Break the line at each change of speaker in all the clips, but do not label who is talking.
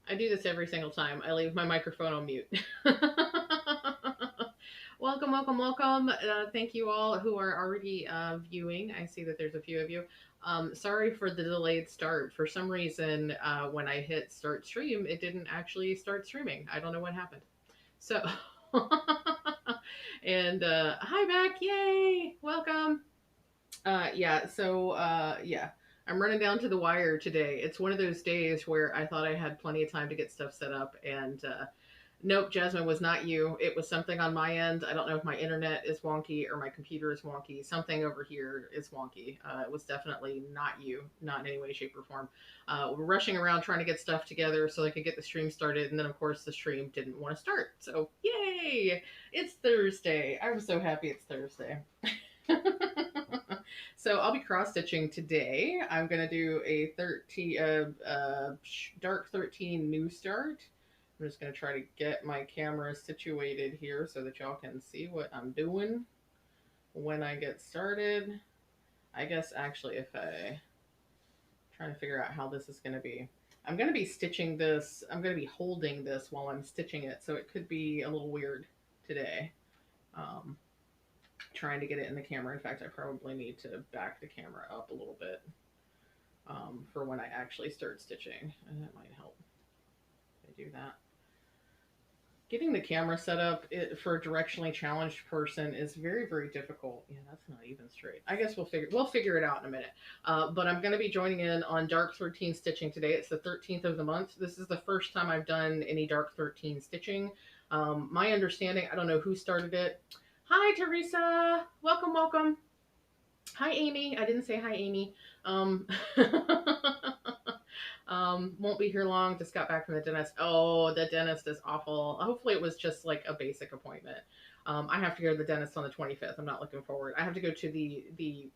I do this every single time. I leave my microphone on mute. Welcome, welcome, welcome. Thank you all who are already viewing. I see that there's a few of you. Sorry for the delayed start. For some reason, when I hit start stream, it didn't actually start streaming. I don't know what happened. So, and hi back. Yay. Welcome. Yeah. I'm running down to the wire today. It's one of those days where I thought I had plenty of time to get stuff set up, and nope, Jasmine was not you. It was something on my end. I don't know if my internet is wonky or my computer is wonky. Something over here is wonky. It was definitely not you, not in any way, shape, or form. We're rushing around trying to get stuff together so I could get the stream started, and then of course the stream didn't want to start. So yay! It's Thursday. I'm so happy it's Thursday. So I'll be cross stitching today. I'm gonna do a 13 dark 13 new start. I'm just gonna try to get my camera situated here so that y'all can see what I'm doing when I get started. I guess actually if I trying to figure out how this is gonna be. I'm gonna be stitching this. I'm gonna be holding this while I'm stitching it, so it could be a little weird today. Um, Trying to get it in the camera. In fact, I probably need to back the camera up a little bit for when I actually start stitching, and that might help if I do that. Getting the camera set up for a directionally challenged person is very, very difficult. Yeah, that's not even straight. I guess we'll figure it out in a minute. But I'm going to be joining in on Dark 13 stitching today. It's the 13th of the month. This is the first time I've done any Dark 13 stitching. My understanding, I don't know who started it. Hi, Teresa. Welcome, welcome. Hi, Amy. I didn't say hi, Amy. Um, won't be here long. Just got back from the dentist. Oh, the dentist is awful. Hopefully, it was just like a basic appointment. I have to go to the dentist on the 25th. I'm not looking forward. I have to go to the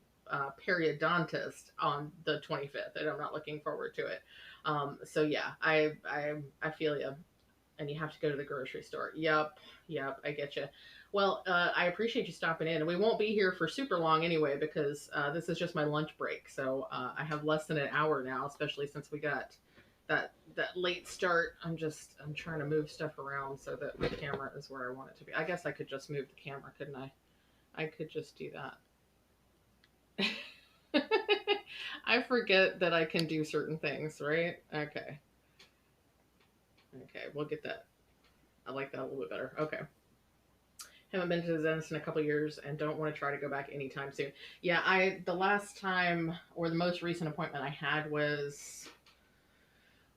periodontist on the 25th, and I'm not looking forward to it. So yeah, I feel you. And you have to go to the grocery store. Yep, I get you. Well, I appreciate you stopping in. And we won't be here for super long anyway because this is just my lunch break. So I have less than an hour now, especially since we got that late start. I'm trying to move stuff around so that the camera is where I want it to be. I guess I could just move the camera, couldn't I? I could just do that. I forget that I can do certain things, right? Okay. Okay, we'll get that. I like that a little bit better. Okay. Haven't been to the dentist in a couple years and don't want to try to go back anytime soon. Yeah, the last time or the most recent appointment I had was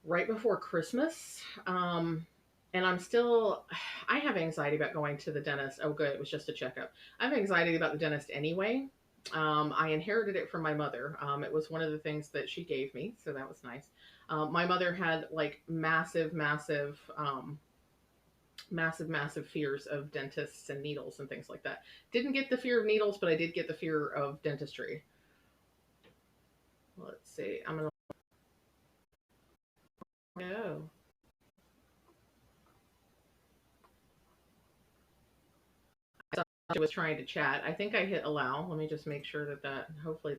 right before Christmas. And I have anxiety about going to the dentist. Oh, good, it was just a checkup. I have anxiety about the dentist anyway. I inherited it from my mother. It was one of the things that she gave me, so that was nice. My mother had like massive fears of dentists and needles and things like that. Didn't get the fear of needles, but I did get the fear of dentistry. Let's see. I'm gonna go. I thought I was trying to chat. I think I hit allow. Let me just make sure that hopefully.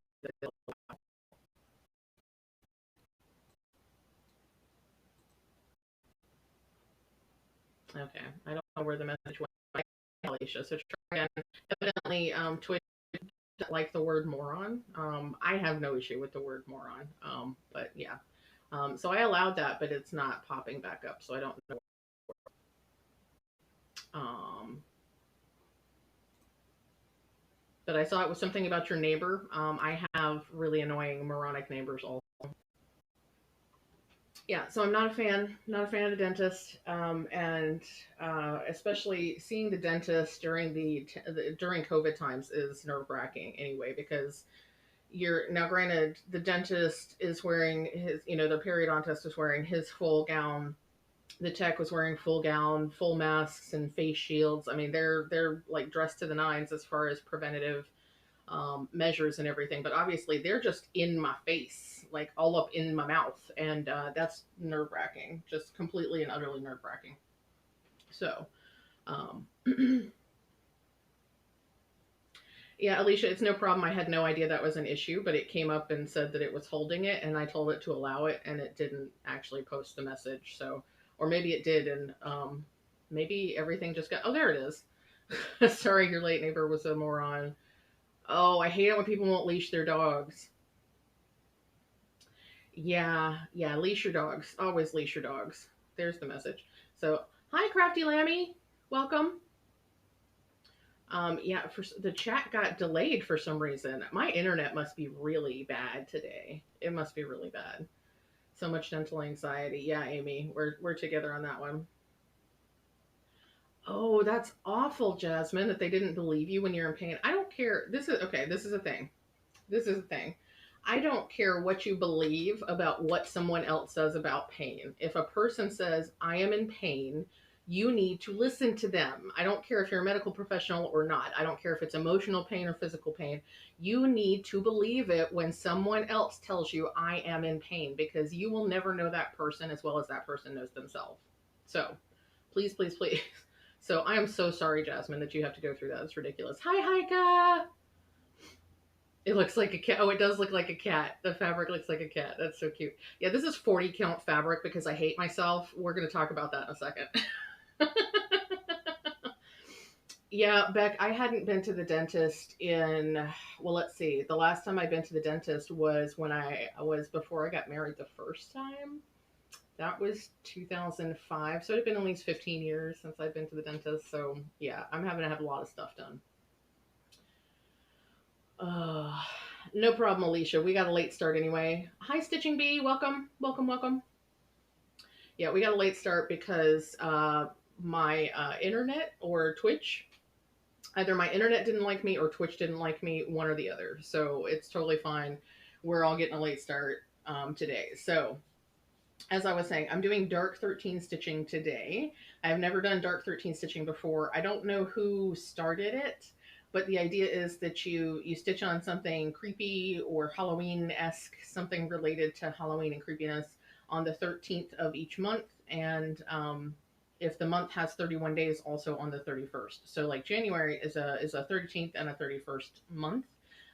Okay, I don't know where the message went. Alicia, so try again. Evidently, Twitch doesn't like the word moron. I have no issue with the word moron. But yeah. So I allowed that, but it's not popping back up, so I don't know. Um, but I saw it was something about your neighbor. I have really annoying moronic neighbors also. Yeah, so I'm not a fan of the dentist, and especially seeing the dentist during COVID times is nerve wracking anyway because you're now granted the dentist is wearing his, the periodontist is wearing his full gown. The tech was wearing full gown, full masks, and face shields. I mean, they're like dressed to the nines as far as preventative measures and everything. But obviously, they're just in my face, like all up in my mouth, and that's nerve wracking, just completely and utterly nerve wracking. So, um, yeah, Alicia, it's no problem. I had no idea that was an issue, but it came up and said that it was holding it, and I told it to allow it, and it didn't actually post the message. So Or maybe it did, and maybe everything just got. Oh, there it is. Sorry, your late neighbor was a moron. Oh, I hate it when people won't leash their dogs. Yeah, yeah, leash your dogs. Always leash your dogs. There's the message. So, hi, Crafty Lammy. Welcome. Yeah, for the chat got delayed for some reason. My internet must be really bad today. It must be really bad. So much dental anxiety. Yeah, Amy, we're together on that one. Oh, that's awful, Jasmine, that they didn't believe you when you're in pain. I don't care. This is okay. This is a thing. This is a thing. I don't care what you believe about what someone else says about pain. If a person says, I am in pain, you need to listen to them. I don't care if you're a medical professional or not. I don't care if it's emotional pain or physical pain. You need to believe it when someone else tells you, I am in pain, because you will never know that person as well as that person knows themselves. So please, please, please. So I am so sorry, Jasmine, that you have to go through that. It's ridiculous. Hi, Heike. It looks like a cat. Oh, it does look like a cat. The fabric looks like a cat. That's so cute. Yeah, this is 40 count fabric because I hate myself. We're going to talk about that in a second. Yeah, Beck, I hadn't been to the dentist in, well, let's see. The last time I'd been to the dentist was when I was before I got married the first time. That was 2005. So it had been at least 15 years since I've been to the dentist. So yeah, I'm having to have a lot of stuff done. Uh, no problem, Alicia. We got a late start anyway. Hi, Stitching Bee. Welcome, welcome, welcome. Yeah, we got a late start because my internet or Twitch, either my internet didn't like me or Twitch didn't like me, one or the other. So it's totally fine. We're all getting a late start today. So as I was saying, I'm doing dark 13 stitching today. I've never done dark 13 stitching before. I don't know who started it, but the idea is that you stitch on something creepy or Halloween-esque, something related to Halloween and creepiness on the 13th of each month. And if the month has 31 days, also on the 31st. So like January is a 13th and a 31st month.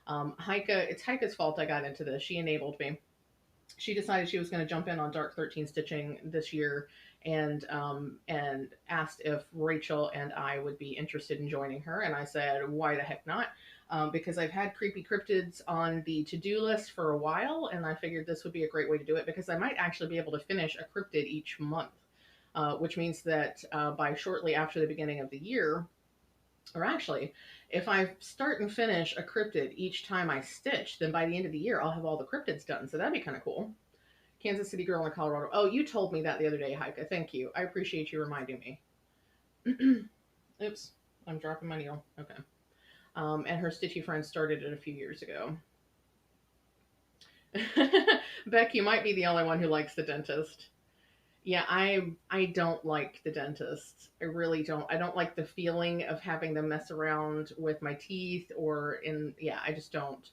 Heike, it's Heike's fault I got into this. She enabled me. She decided she was going to jump in on dark 13 stitching this year, and asked if Rachel and I would be interested in joining her, and I said, why the heck not? Because I've had creepy cryptids on the to-do list for a while, and I figured this would be a great way to do it because I might actually be able to finish a cryptid each month, which means that by shortly after the beginning of the year, or actually, if I start and finish a cryptid each time I stitch, then by the end of the year, I'll have all the cryptids done. So that'd be kind of cool. Kansas City girl in Colorado. Oh, you told me that the other day, Heike. Thank you. I appreciate you reminding me. Oops, I'm dropping my needle. Okay. And her stitchy friend started it a few years ago. Beck, you might be the only one who likes the dentist. Yeah, I don't like the dentist. I really don't. I don't like the feeling of having them mess around with my teeth or in yeah, I just don't.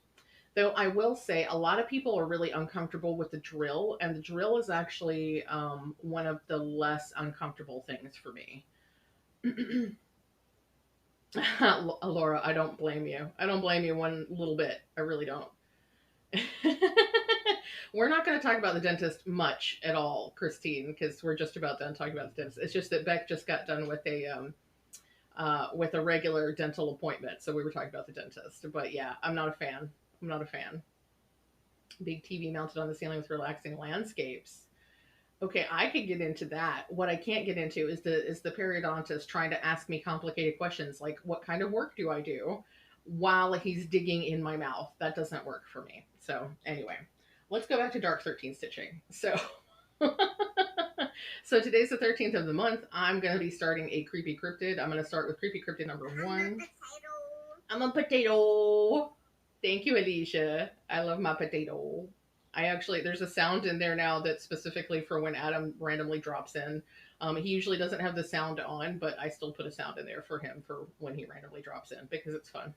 Though I will say a lot of people are really uncomfortable with the drill, and the drill is actually one of the less uncomfortable things for me. Laura, I don't blame you. I don't blame you one little bit. I really don't. We're not going to talk about the dentist much at all, Christine, because we're just about done talking about the dentist. It's just that Beck just got done with a regular dental appointment, so we were talking about the dentist. But yeah, I'm not a fan. I'm not a fan. Big TV mounted on the ceiling with relaxing landscapes. Okay, I could get into that. What I can't get into is the periodontist trying to ask me complicated questions like what kind of work do I do while he's digging in my mouth. That doesn't work for me. So anyway, let's go back to dark 13 stitching. So so today's the 13th of the month. I'm going to be starting a creepy cryptid. I'm going to start with creepy cryptid number 1. I'm a potato. Thank you, Alicia. I love my potato. There's a sound in there now that's specifically for when Adam randomly drops in. He usually doesn't have the sound on, but I still put a sound in there for him for when he randomly drops in because it's fun.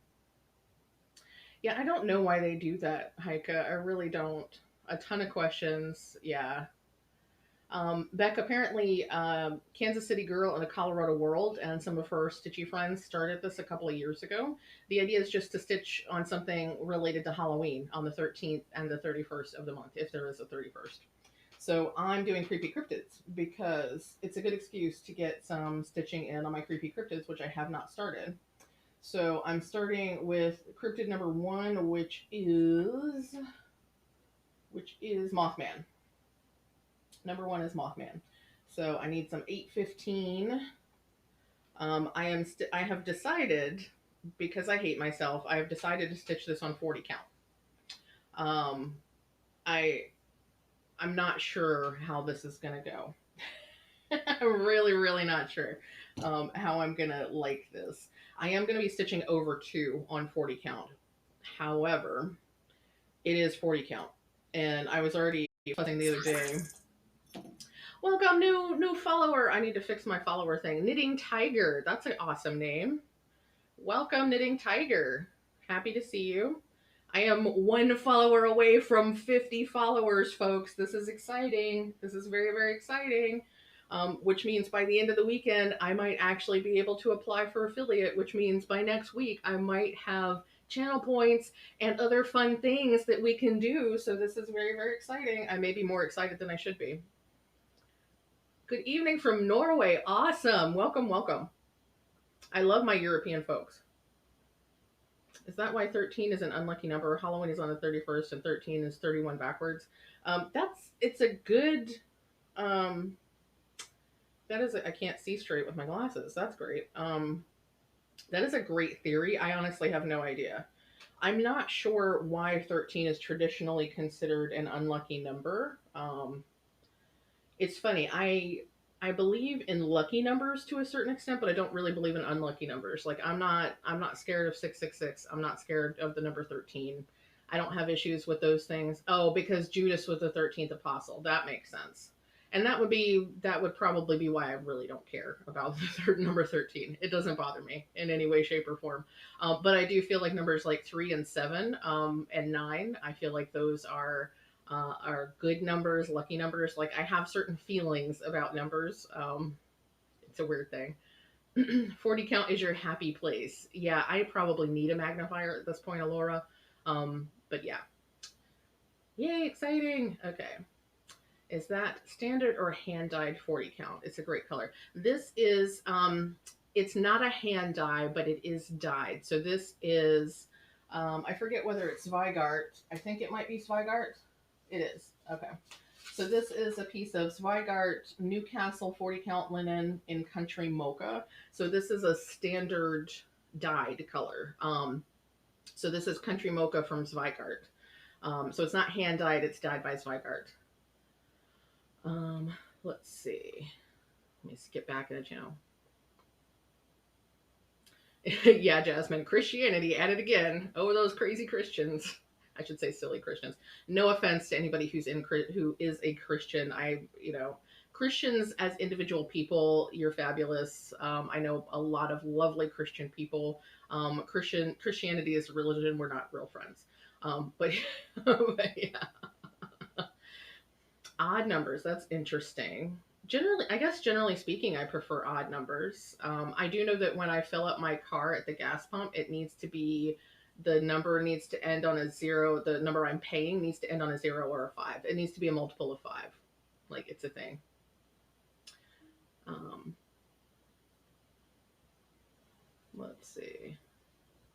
Yeah, I don't know why they do that, Heike. I really don't. A ton of questions. Yeah. Beck, apparently, Kansas City girl in a Colorado world and some of her stitchy friends started this a couple of years ago. The idea is just to stitch on something related to Halloween on the 13th and the 31st of the month, if there is a 31st. So I'm doing creepy cryptids because it's a good excuse to get some stitching in on my creepy cryptids, which I have not started. So I'm starting with cryptid number one, which is Mothman. Number one is Mothman. So I need some 815. I have decided, because I hate myself, I have decided to stitch this on 40 count. Um, I I'm not sure how this is gonna go. I'm really, really not sure how I'm gonna like this. I am gonna be stitching over two on 40 count. However, it is 40 count, and I was already fussing the other day. Welcome, new follower. I need to fix my follower thing. Knitting Tiger. That's an awesome name. Welcome, Knitting Tiger. Happy to see you. I am one follower away from 50 followers, folks. This is exciting. This is very, very exciting. Which means by the end of the weekend, I might actually be able to apply for affiliate, which means by next week, I might have channel points and other fun things that we can do. So this is very, very exciting. I may be more excited than I should be. Good evening from Norway. Awesome. Welcome, welcome. I love my European folks. Is that why 13 is an unlucky number? Halloween is on the 31st and 13 is 31 backwards. It's a good, um, I can't see straight with my glasses. That's great. That is a great theory. I honestly have no idea. I'm not sure why 13 is traditionally considered an unlucky number. It's funny. I believe in lucky numbers to a certain extent, but I don't really believe in unlucky numbers. Like I'm not scared of 666. I'm not scared of the number 13. I don't have issues with those things. Oh, because Judas was the 13th apostle. That makes sense. And that would probably be why I really don't care about the number 13. It doesn't bother me in any way, shape, or form. But I do feel like numbers like 3 and 7 and 9, I feel like those are good numbers, lucky numbers. Like I have certain feelings about numbers. It's a weird thing. 40 count is your happy place. Yeah, I probably need a magnifier at this point, Alora. But yeah. Yay, exciting. Okay. Is that standard or hand dyed 40 count? It's a great color. This is, it's not a hand dye, but it is dyed. So this is, I forget whether it's Zweigart. I think it might be Zweigart. It is. Okay. So this is a piece of Zweigart Newcastle 40 count linen in country mocha. So this is a standard dyed color. So this is country mocha from Zweigart. So it's not hand dyed, it's dyed by Zweigart. Let's see. Let me skip back in the channel. Yeah, Jasmine, Christianity at it again. Oh, those crazy Christians. I should say silly Christians. No offense to anybody who is a Christian. Christians as individual people, you're fabulous. I know a lot of lovely Christian people. Christianity is a religion. We're not real friends. But, but yeah. Odd numbers. That's interesting. Generally speaking, I prefer odd numbers. I do know that when I fill up my car at the gas pump, the number needs to end on a 0. The number I'm paying needs to end on a 0 or a 5. It needs to be a multiple of 5. Like it's a thing. Let's see.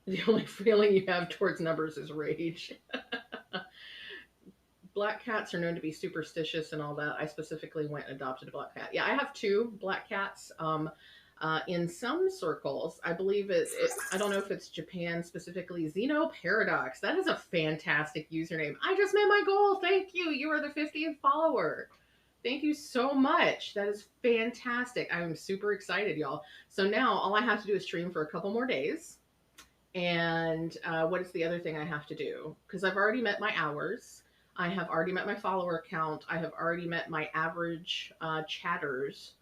The only feeling you have towards numbers is rage. Black cats are known to be superstitious and all that. I specifically went and adopted a black cat. Yeah, I have 2 black cats. In some circles, I believe I don't know if it's Japan specifically, Xeno Paradox. That is a fantastic username. I just made my goal. Thank you. You are the 50th follower. Thank you so much. That is fantastic. I'm super excited, y'all. So now all I have to do is stream for a couple more days. And what is the other thing I have to do? Because I've already met my hours. I have already met my follower count. I have already met my average chatters.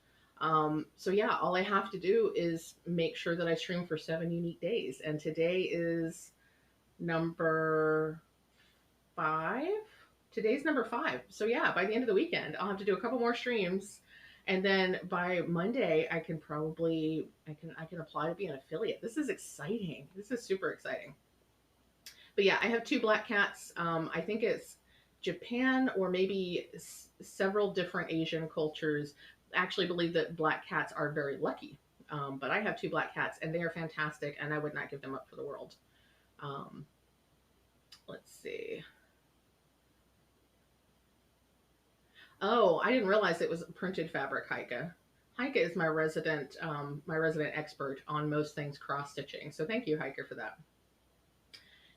So yeah, all I have to do is make sure that I stream for 7 unique days. And today is number 5. Today's number 5. So yeah, by the end of the weekend, I'll have to do a couple more streams. And then by Monday, I can apply to be an affiliate. This is exciting. This is super exciting. But yeah, I have 2 black cats. I think it's Japan or maybe several different Asian cultures actually believe that black cats are very lucky. But I have two black cats and they are fantastic and I would not give them up for the world. Um, let's see. Oh, I didn't realize it was printed fabric, Heike. Heike is my resident expert on most things cross stitching. So thank you, Heike, for that.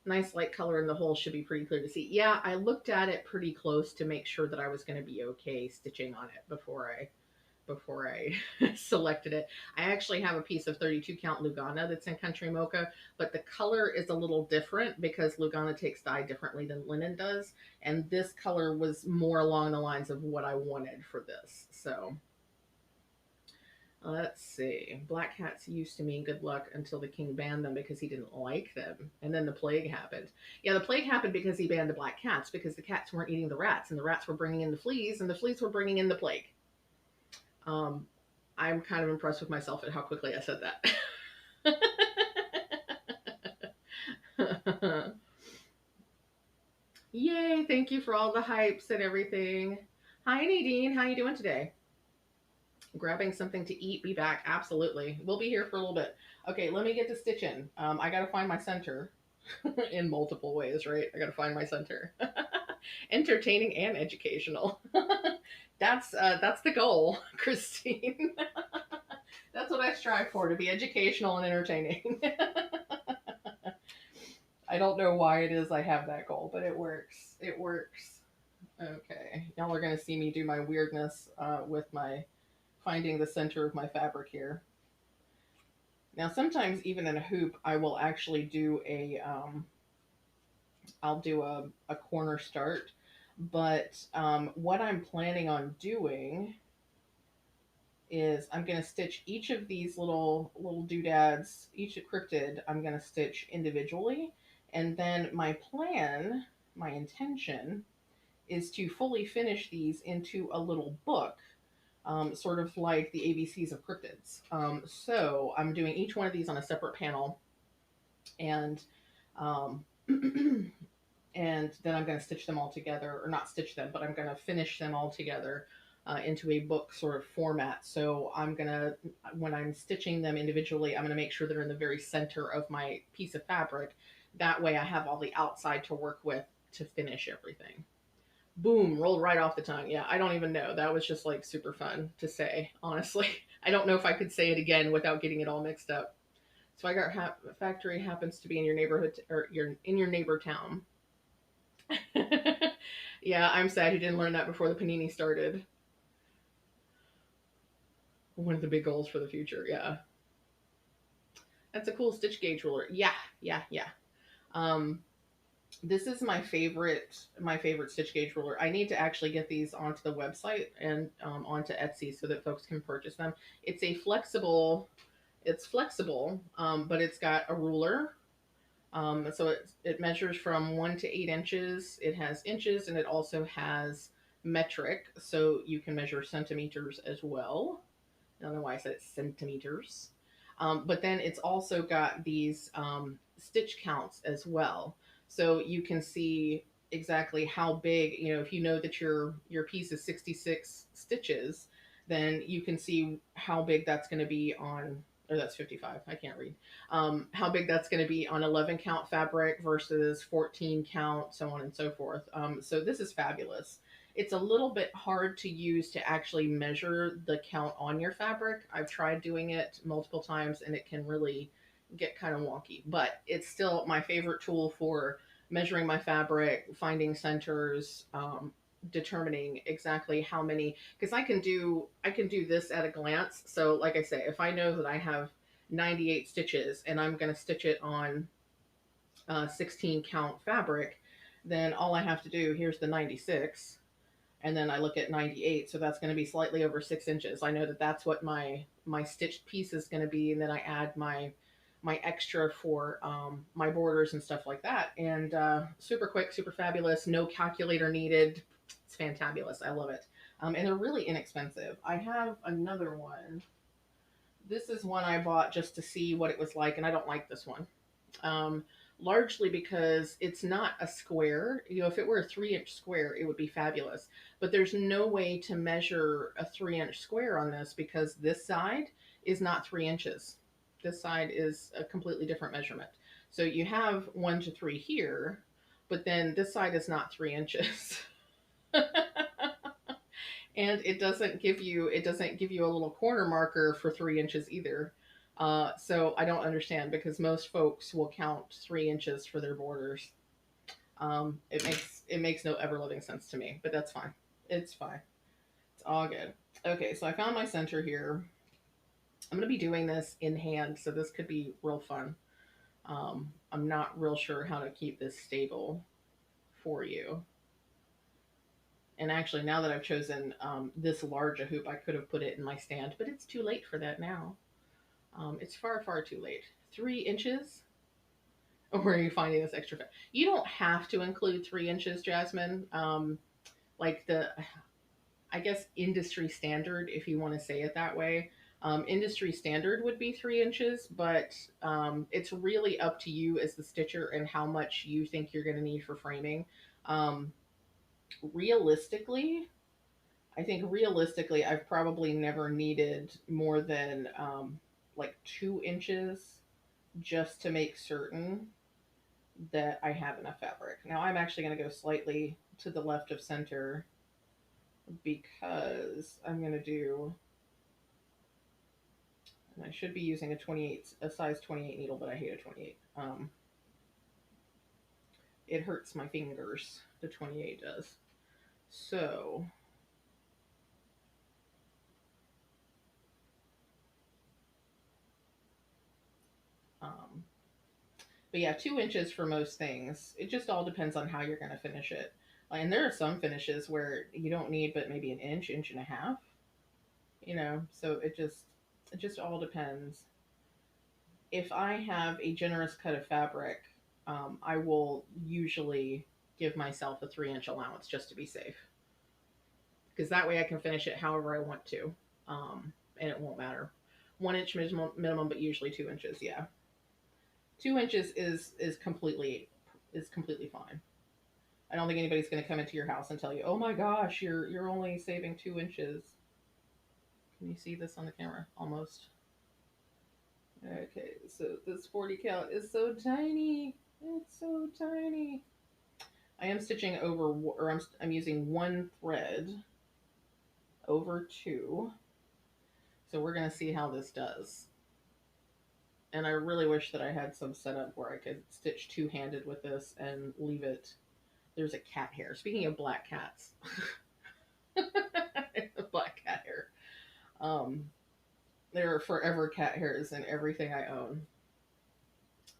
Nice light color in the hole should be pretty clear to see. Yeah, I looked at it pretty close to make sure that I was going to be okay stitching on it before I selected it. I actually have a piece of 32 count Lugana that's in Country Mocha, but the color is a little different because Lugana takes dye differently than linen does. And this color was more along the lines of what I wanted for this. So let's see. Black cats used to mean good luck until the king banned them because he didn't like them. And then the plague happened. Yeah, the plague happened because he banned the black cats because the cats weren't eating the rats and the rats were bringing in the fleas and the fleas were bringing in the plague. I'm kind of impressed with myself at how quickly I said that. Yay, thank you for all the hypes and everything. Hi Nadine, how you doing today? Grabbing something to eat, be back. Absolutely. We'll be here for a little bit. Okay, let me get to stitching. I gotta find my center in multiple ways, right? I gotta find my center. Entertaining and educational. That's the goal, Christine. That's what I strive for, to be educational and entertaining. I don't know why it is I have that goal, but it works. It works. Okay, y'all are gonna see me do my weirdness with my finding the center of my fabric here. Now, sometimes even in a hoop, I will actually do I'll do a corner start. But what I'm planning on doing is I'm going to stitch each of these little doodads, each cryptid, I'm going to stitch individually. And then my plan, my intention, is to fully finish these into a little book, sort of like the ABCs of cryptids. So I'm doing each one of these on a separate panel, and um, and then I'm going to stitch them all together, or not stitch them, but I'm going to finish them all together into a book sort of format. So I'm going to, when I'm stitching them individually, I'm going to make sure they're in the very center of my piece of fabric. That way I have all the outside to work with to finish everything. Boom, rolled right off the tongue. Yeah, I don't even know. That was just like super fun to say, honestly. I don't know if I could say it again without getting it all mixed up. So I got factory happens to be in your neighborhood, or in your neighbor town. Yeah, I'm sad you didn't learn that before the panini started. One of the big goals for the future. Yeah, that's a cool stitch gauge ruler. Yeah, yeah, yeah. Um, this is my favorite stitch gauge ruler. I need to actually get these onto the website and onto Etsy so that folks can purchase them. It's flexible, but it's got a ruler. So it measures from 1 to 8 inches. It has inches and it also has metric, so you can measure centimeters as well. I don't know why I said centimeters. But then it's also got these stitch counts as well. So you can see exactly how big, if you know that your piece is 66 stitches, then you can see how big that's going to be on, or that's 55, I can't read, how big that's going to be on 11 count fabric versus 14 count, so on and so forth. So this is fabulous. It's a little bit hard to use to actually measure the count on your fabric. I've tried doing it multiple times and it can really get kind of wonky, but it's still my favorite tool for measuring my fabric, finding centers, determining exactly how many, because I can do this at a glance. So like I say, if I know that I have 98 stitches and I'm going to stitch it on 16 count fabric, then all I have to do, here's the 96, and then I look at 98, so that's going to be slightly over 6 inches. I know that that's what my stitched piece is going to be, and then I add my extra for my borders and stuff like that. And super quick, super fabulous, no calculator needed. It's fantabulous. I love it. And they're really inexpensive. I have another one. This is one I bought just to see what it was like, and I don't like this one. largely because it's not a square. You know, if it were a 3 inch square, it would be fabulous. But there's no way to measure a 3 inch square on this because this side is not 3 inches. This side is a completely different measurement. So you have 1 to 3 here, but then this side is not 3 inches. And it doesn't give you a little corner marker for 3 inches either. So I don't understand because most folks will count 3 inches for their borders. It makes no ever living sense to me, but that's fine. It's fine. It's all good. Okay, so I found my center here. I'm gonna be doing this in hand, so this could be real fun. I'm not real sure how to keep this stable for you. And actually, now that I've chosen this large a hoop, I could have put it in my stand, but it's too late for that now. It's far, far too late. 3 inches? Where are you finding this extra fat? You don't have to include 3 inches, Jasmine. Like I guess, industry standard, if you want to say it that way. Industry standard would be 3 inches, but it's really up to you as the stitcher and how much you think you're going to need for framing. Um, realistically, I think realistically, I've probably never needed more than like 2 inches just to make certain that I have enough fabric. Now I'm actually going to go slightly to the left of center because I'm going to do, and I should be using a size 28 needle, but I hate a 28. It hurts my fingers, the 28 does. So Um, but yeah, 2 inches for most things. It just all depends on how you're going to finish it. And there are some finishes where you don't need but maybe an inch, inch and a half. So it just all depends. If I have a generous cut of fabric, I will usually give myself a 3 inch allowance just to be safe, because that way I can finish it however I want to, and it won't matter. 1 inch minimum, but usually 2 inches. Yeah, 2 inches is completely fine. I don't think anybody's going to come into your house and tell you, "Oh my gosh, you're only saving 2 inches." Can you see this on the camera? Almost. Okay, so this 40 count is so tiny. It's so tiny. I am stitching over, or I'm using one thread over two. So we're going to see how this does. And I really wish that I had some setup where I could stitch two-handed with this and leave it. There's a cat hair. Speaking of black cats, black cat hair. There are forever cat hairs in everything I own.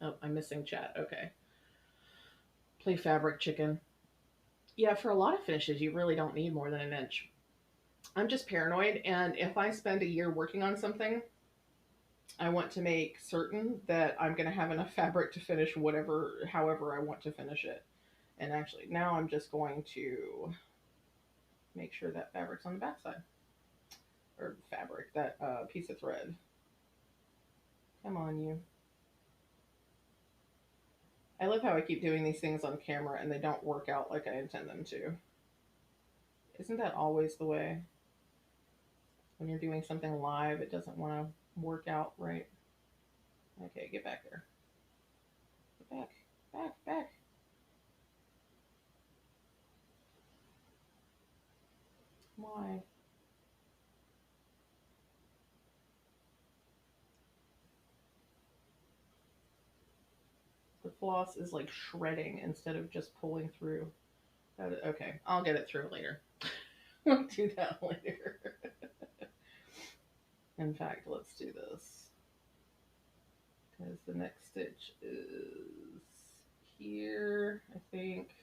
Oh, I'm missing chat. Okay. Play fabric chicken. Yeah, for a lot of finishes, you really don't need more than an inch. I'm just paranoid, and if I spend a year working on something, I want to make certain that I'm going to have enough fabric to finish however I want to finish it. And actually, now I'm just going to make sure that fabric's on the back side. Or fabric, that piece of thread. Come on, you. I love how I keep doing these things on camera and they don't work out like I intend them to. Isn't that always the way? When you're doing something live, it doesn't want to work out right. Okay, get back there. Get back, back, back. Why? The floss is like shredding instead of just pulling through. Okay, I'll get it through later. We'll do that later. In fact, let's do this. Because the next stitch is here, I think.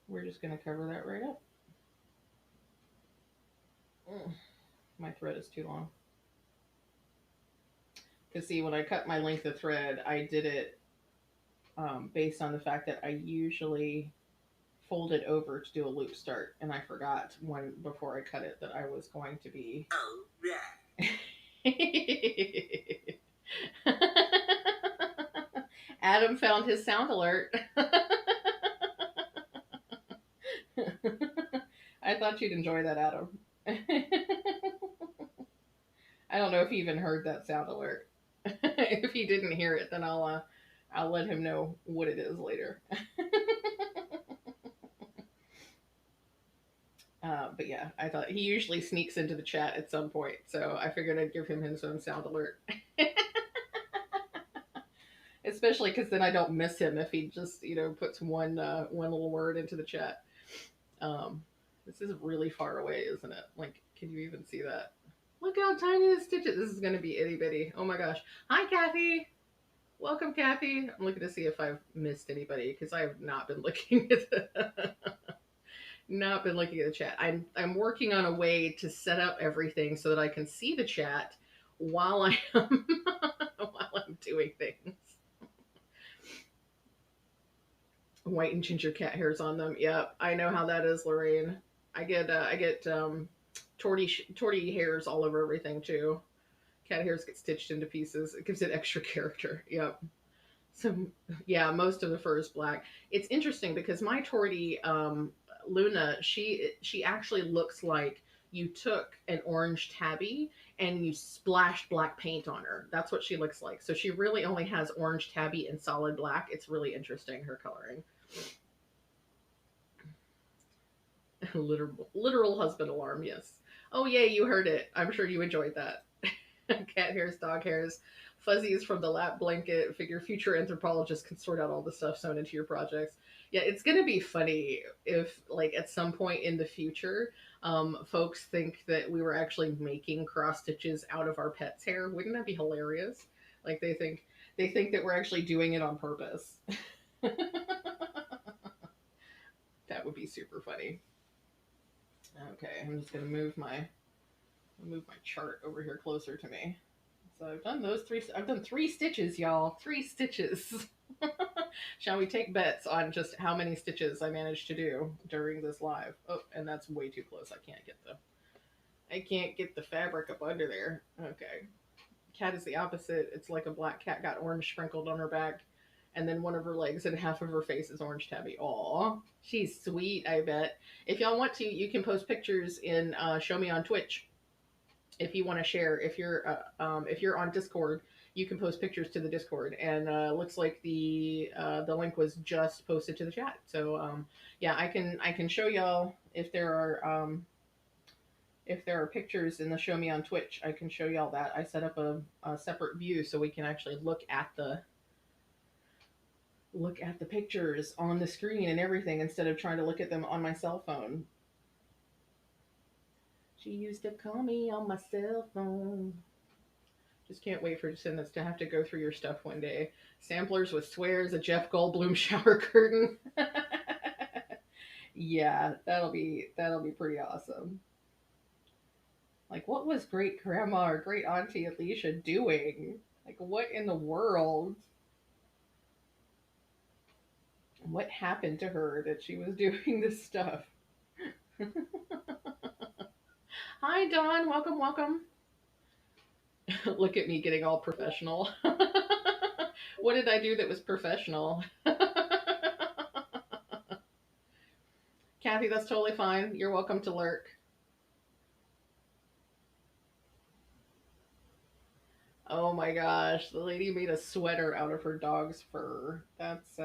We're just going to cover that right up. My thread is too long. Because see, when I cut my length of thread, I did it based on the fact that I usually fold it over to do a loop start, and I forgot before I cut it that I was going to be. Oh, yeah. Adam found his sound alert. I thought you'd enjoy that, Adam. I don't know if he even heard that sound alert. If he didn't hear it, then I'll let him know what it is later. But yeah, I thought he usually sneaks into the chat at some point, so I figured I'd give him his own sound alert. Especially because then I don't miss him if he just puts one little word into the chat. This is really far away, isn't it? Like, can you even see that? Look how tiny the stitch is. This is going to be itty bitty. Oh my gosh. Hi, Kathy. Welcome, Kathy. I'm looking to see if I've missed anybody because I have not been looking at the chat. I'm working on a way to set up everything so that I can see the chat while I am while I'm doing things. White and ginger cat hairs on them. Yep, I know how that is, Lorraine. I get torty hairs all over everything too. Cat hairs get stitched into pieces. It gives it extra character. Yep. So yeah, most of the fur is black. It's interesting because my tortie, Luna, she actually looks like you took an orange tabby and you splashed black paint on her. That's what she looks like. So she really only has orange tabby and solid black. It's really interesting, her coloring. Literal husband alarm, yes. Oh yay, you heard it. I'm sure you enjoyed that. Cat hairs, dog hairs, fuzzies from the lap blanket. Figure future anthropologists can sort out all the stuff sewn into your projects. Yeah, it's gonna be funny if, like, at some point in the future, folks think that we were actually making cross stitches out of our pets' hair. Wouldn't that be hilarious? Like, they think that we're actually doing it on purpose. That would be super funny. Okay, I'm just gonna move my chart over here closer to me. So I've done those three. I've done 3 stitches, y'all. 3 stitches. Shall we take bets on just how many stitches I managed to do during this live? Oh, and that's way too close. I can't get the fabric up under there. Okay. Cat is the opposite. It's like a black cat got orange sprinkled on her back, and then one of her legs and half of her face is orange tabby. Aw, she's sweet, I bet. If y'all want to, you can post pictures in Show Me on Twitch. If you want to share, if you're on Discord, you can post pictures to the Discord, and looks like the link was just posted to the chat. So yeah, I can show y'all if there are pictures in the Show Me on Twitch. I can show y'all that. I set up a separate view so we can actually look at the pictures on the screen and everything instead of trying to look at them on my cell phone. She used to call me on my cell phone. Just can't wait for descendants to have to go through your stuff one day. Samplers with swears, a Jeff Goldblum shower curtain. Yeah, that'll be pretty awesome. Like, what was great grandma or great auntie Alicia doing? Like, what in the world? What happened to her that she was doing this stuff? Hi, Dawn. Welcome, welcome. Look at me getting all professional. What did I do that was professional? Kathy, that's totally fine. You're welcome to lurk. Oh my gosh, the lady made a sweater out of her dog's fur. That's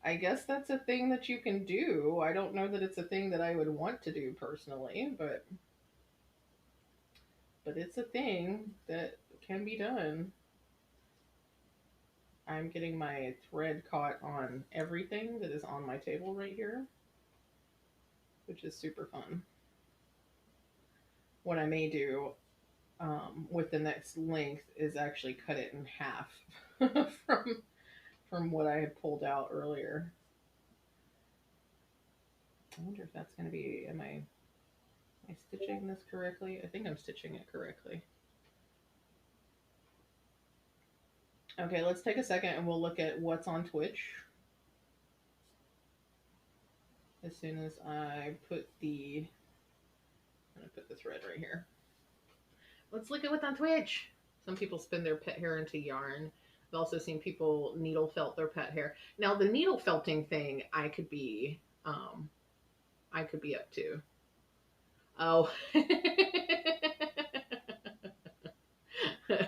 I guess that's a thing that you can do. I don't know that it's a thing that I would want to do personally, but it's a thing that can be done. I'm getting my thread caught on everything that is on my table right here, which is super fun. What I may do with the next length is actually cut it in half from what I had pulled out earlier. I wonder if that's going to be, am I stitching this correctly? I think I'm stitching it correctly. Okay, let's take a second and we'll look at what's on Twitch. As soon as I put I'm going to put the thread right here. Let's look at what's on Twitch. Some people spin their pet hair into yarn. I've also seen people needle felt their pet hair. Now the needle felting thing, I could be up to. Oh,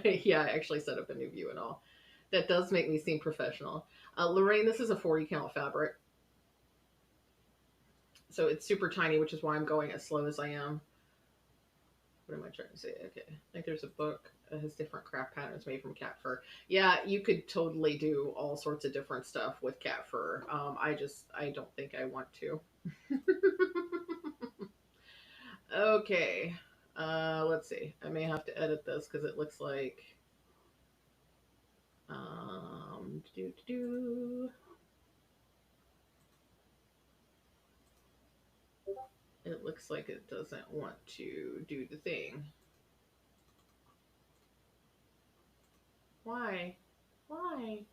yeah, I actually set up a new view and all. That does make me seem professional. Lorraine, this is a 40 count fabric. So it's super tiny, which is why I'm going as slow as I am. What am I trying to say? Okay, I think there's a book that has different craft patterns made from cat fur. Yeah, you could totally do all sorts of different stuff with cat fur. I don't think I want to. Okay, let's see. I may have to edit this because it looks like, do do do. It looks like it doesn't want to do the thing. Why? Why?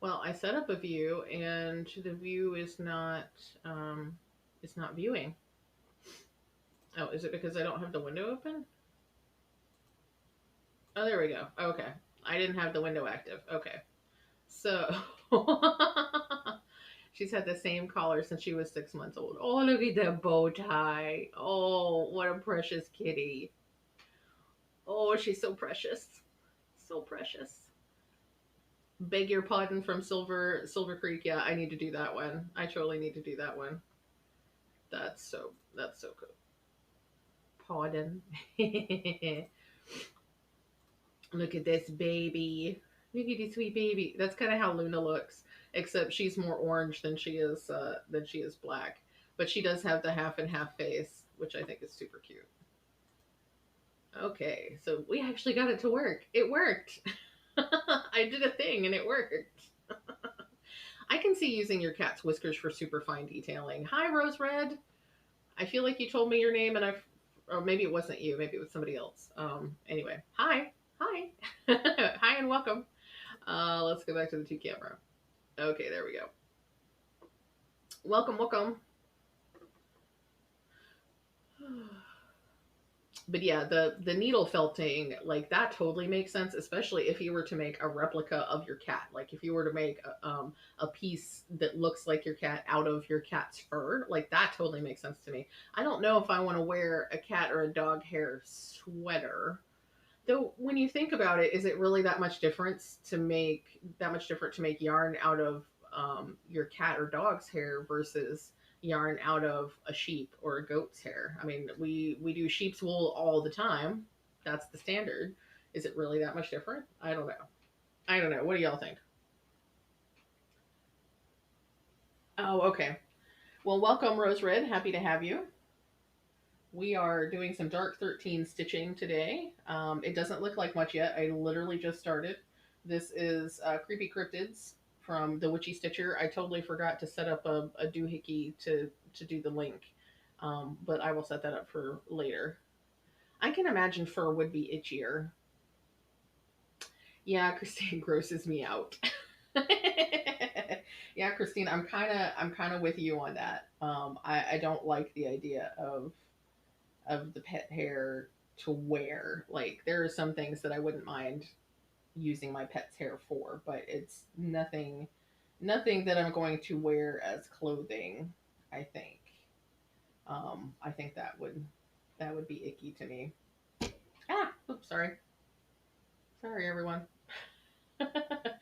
Well, I set up a view and the view is not viewing. Oh, is it because I don't have the window open? Oh, there we go. Okay. I didn't have the window active. Okay. So she's had the same collar since she was 6 months old. Oh, look at that bow tie. Oh, what a precious kitty. Oh, she's so precious. So precious. Beg your pardon from Silver Creek. Yeah, I need to do that one. I totally need to do that one. That's so cool. Pardon. Look at this baby. Look at this sweet baby. That's kind of how Luna looks, except she's more orange than she is black. But she does have the half and half face, which I think is super cute. Okay, so we actually got it to work. It worked. I did a thing and it worked. I can see using your cat's whiskers for super fine detailing. Hi, Rose Red. I feel like you told me your name and or maybe it wasn't you, maybe it was somebody else. Anyway, hi. Hi. Hi and welcome. Let's go back to the two camera. Okay, there we go. Welcome, welcome. But yeah, the needle felting, like that totally makes sense, especially if you were to make a replica of your cat. Like if you were to make a piece that looks like your cat out of your cat's fur, like that totally makes sense to me. I don't know if I want to wear a cat or a dog hair sweater. Though when you think about it, is it really that much different to make yarn out of your cat or dog's hair versus yarn out of a sheep or a goat's hair? I mean, we do sheep's wool all the time. That's the standard. Is it really that much different? I don't know. I don't know. What do y'all think? Oh, okay. Well, welcome, Rose Red. Happy to have you. We are doing some Dark 13 stitching today. It doesn't look like much yet. I literally just started. This is Creepy Cryptids from the Witchy Stitcher. I totally forgot to set up a doohickey to do the link, but I will set that up for later. I can imagine fur would be itchier. Yeah, Christine grosses me out. Yeah, Christine, I'm kind of with you on that. I don't like the idea of the pet hair to wear. Like there are some things that I wouldn't mind using my pet's hair for, but it's nothing that I'm going to wear as clothing, I think. I think that would be icky to me. Ah, oops, sorry. Sorry everyone. I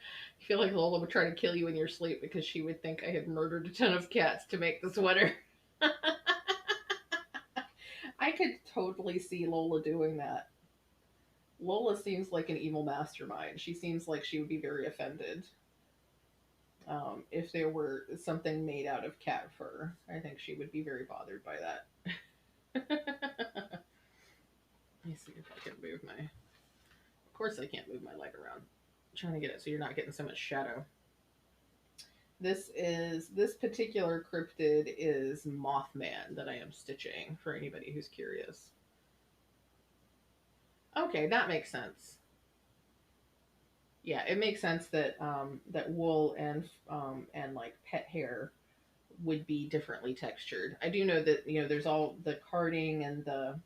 feel like Lola would try to kill you in your sleep because she would think I had murdered a ton of cats to make the sweater. I could totally see Lola doing that. Lola seems like an evil mastermind. She seems like she would be very offended if there were something made out of cat fur. I think she would be very bothered by that. Let me see if I can move my. Of course, I can't move my light around. I'm trying to get it so you're not getting so much shadow. This particular cryptid is Mothman that I am stitching for anybody who's curious. Okay, that makes sense. Yeah, it makes sense that that wool and like pet hair would be differently textured. I do know that, there's all the carding and the,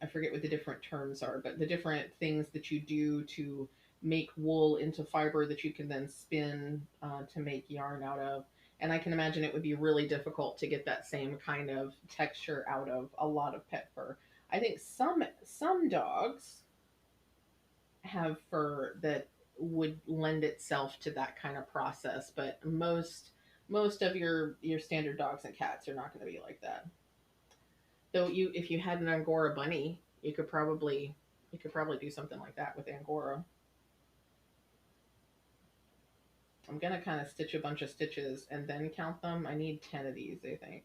I forget what the different terms are, but the different things that you do to make wool into fiber that you can then spin to make yarn out of. And I can imagine it would be really difficult to get that same kind of texture out of a lot of pet fur. I think some dogs have fur that would lend itself to that kind of process, but most of your standard dogs and cats are not going to be like that. Though if you had an Angora bunny, you could probably do something like that with Angora. I'm gonna kind of stitch a bunch of stitches and then count them. I need 10 of these, I think.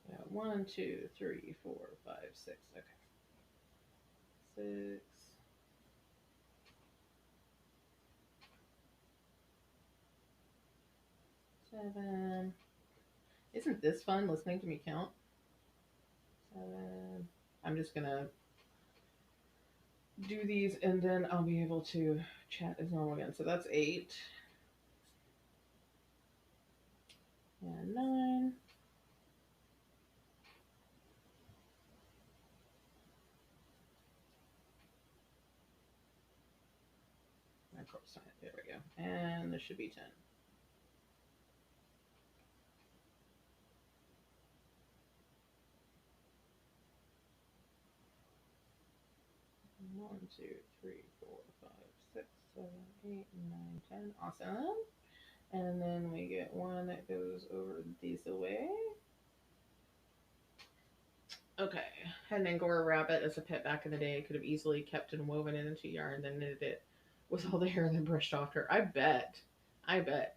Yeah, 1, 2, 3, 4, 5, 6. Okay, 6. 7. Isn't this fun listening to me count? 7. I'm just gonna do these and then I'll be able to chat as normal again. So that's 8 and 9. There we go. And this should be 10. 1, 2, 3, 4, 5, 6, 7, 8, 9, 10. Awesome. And then we get one that goes over these away. Okay. Had an Angora rabbit as a pet back in the day. Could have easily kept and woven it into yarn, then knitted it with all the hair and then brushed off her. I bet. I bet.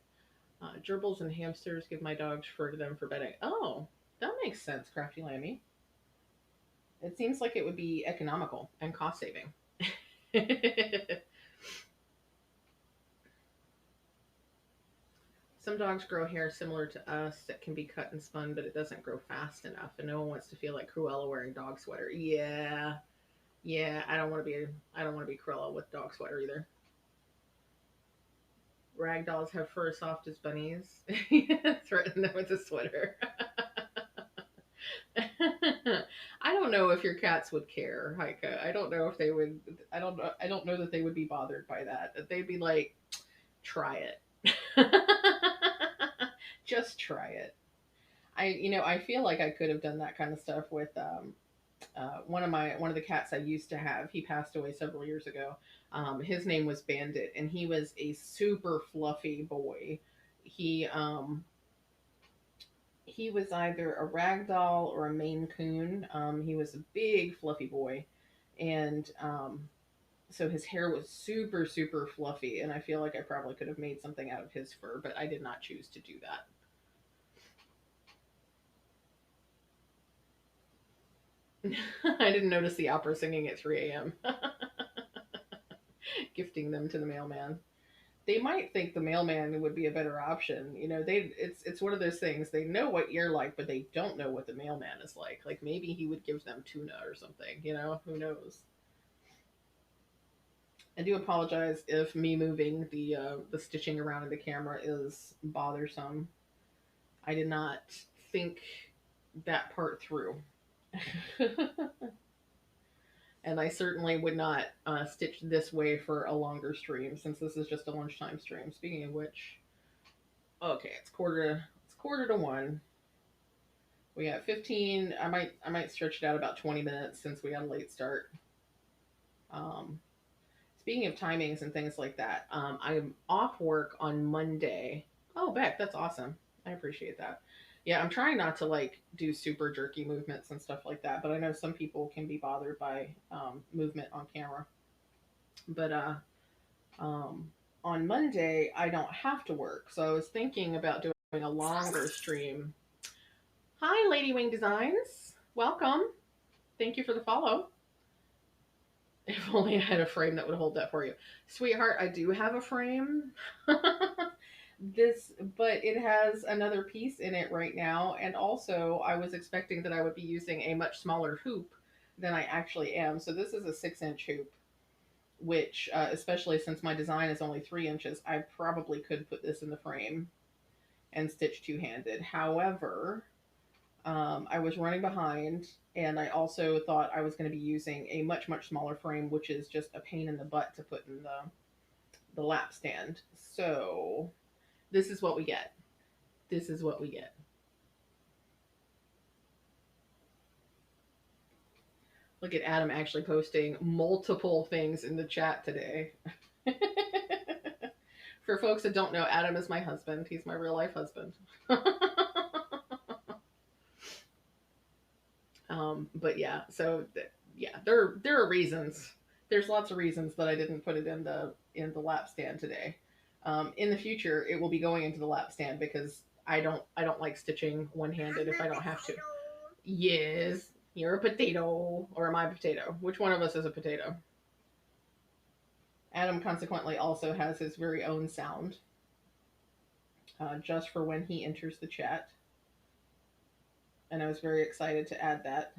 Gerbils and hamsters, give my dogs fur to them for bedding. Oh, that makes sense, Crafty Lammy. It seems like it would be economical and cost saving. Some dogs grow hair similar to us that can be cut and spun, but it doesn't grow fast enough, and no one wants to feel like Cruella wearing dog sweater. Yeah, yeah. I don't want to be Cruella with dog sweater either. Rag dolls have fur soft as bunnies. Threaten them with a sweater. I don't know if your cats would care, Heike. I don't know if they would. I don't know. I don't know that they would be bothered by that. They'd be like, try it. Just try it. I feel like I could have done that kind of stuff with one of the cats I used to have. He passed away several years ago. His name was Bandit, and he was a super fluffy boy. He he was either a rag doll or a Maine Coon. He was a big fluffy boy, and so his hair was super super fluffy. And I feel like I probably could have made something out of his fur, but I did not choose to do that. I didn't notice the opera singing at 3 a.m. Gifting them to the mailman. They might think the mailman would be a better option. It's one of those things. They know what you're like, but they don't know what the mailman is like. Like maybe he would give them tuna or something. Who knows? I do apologize if me moving the stitching around in the camera is bothersome. I did not think that part through. And I certainly would not stitch this way for a longer stream since this is just a lunchtime stream. Speaking of which, okay, it's quarter to 1. We got 15. I might stretch it out about 20 minutes since we got a late start. Um, Speaking of timings and things like that, I'm off work on Monday. Oh, Beck, that's awesome. I appreciate that. Yeah, I'm trying not to like do super jerky movements and stuff like that, but I know some people can be bothered by movement on camera. But on Monday, I don't have to work, so I was thinking about doing a longer stream. Hi, Lady Wing Designs. Welcome. Thank you for the follow. If only I had a frame that would hold that for you. Sweetheart, I do have a frame. But it has another piece in it right now. And also, I was expecting that I would be using a much smaller hoop than I actually am. So this is a 6-inch hoop. which, especially since my design is only 3 inches, I probably could put this in the frame and stitch two-handed. However, I was running behind, and I also thought I was going to be using a much, much smaller frame, which is just a pain in the butt to put in the lap stand. So this is what we get. This is what we get. Look at Adam actually posting multiple things in the chat today. For folks that don't know, Adam is my husband. He's my real life husband. But yeah, so yeah, there are reasons. There's lots of reasons that I didn't put it in the lap stand today. In the future, it will be going into the lap stand because I don't like stitching one handed if I don't have to. Yes, you're a potato, or am I a potato? Which one of us is a potato? Adam consequently also has his very own sound, just for when he enters the chat, and I was very excited to add that.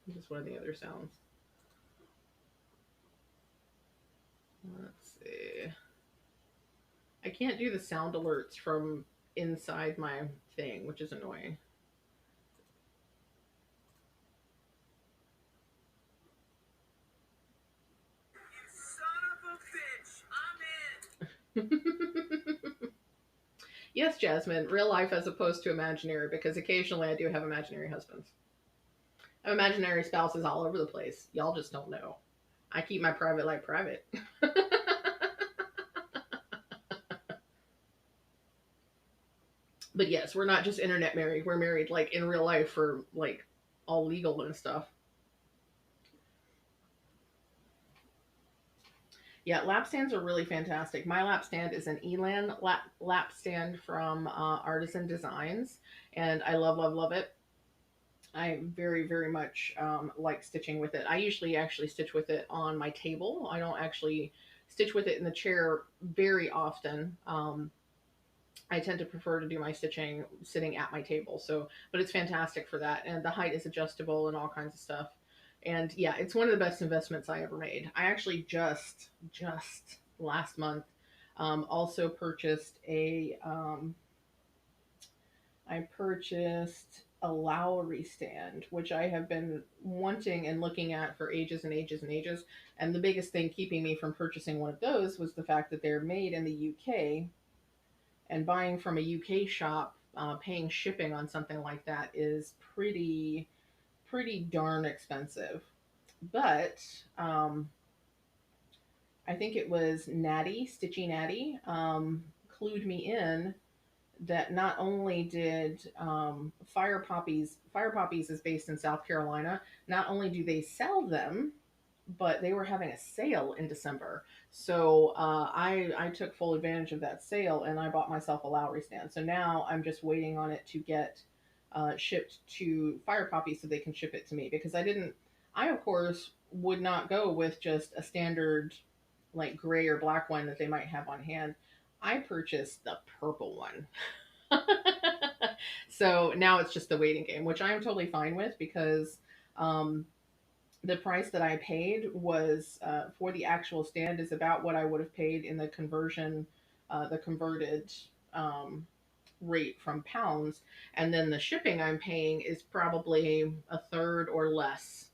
This is one of the other sounds. Let's see. I can't do the sound alerts from inside my thing, which is annoying. Yes, Jasmine, real life as opposed to imaginary, because occasionally I do have imaginary husbands. I have imaginary spouses all over the place. Y'all just don't know. I keep my private life private. But yes, we're not just internet married. We're married like in real life for like all legal and stuff. Yeah, lap stands are really fantastic. My lap stand is an Elan lap stand from Artisan Designs, and I love, love, love it. I very, very much like stitching with it. I usually actually stitch with it on my table. I don't actually stitch with it in the chair very often. I tend to prefer to do my stitching sitting at my table. So, but it's fantastic for that. And the height is adjustable and all kinds of stuff. And yeah, it's one of the best investments I ever made. I actually just last month also purchased I purchased a Lowry stand, which I have been wanting and looking at for ages and ages and ages. And the biggest thing keeping me from purchasing one of those was the fact that they're made in the UK, and buying from a UK shop, paying shipping on something like that is pretty darn expensive. But I think it was Natty, Stitchy Natty, clued me in that not only did Fire Poppies is based in South Carolina, not only do they sell them, but they were having a sale in December. So I took full advantage of that sale, and I bought myself a Lowry stand. So now I'm just waiting on it to get shipped to Fire Poppy so they can ship it to me, because I of course would not go with just a standard like gray or black one that they might have on hand. I purchased the purple one. So now it's just the waiting game, which I am totally fine with, because um, the price that I paid was for the actual stand is about what I would have paid in the converted um, rate from pounds, and then the shipping I'm paying is probably a third or less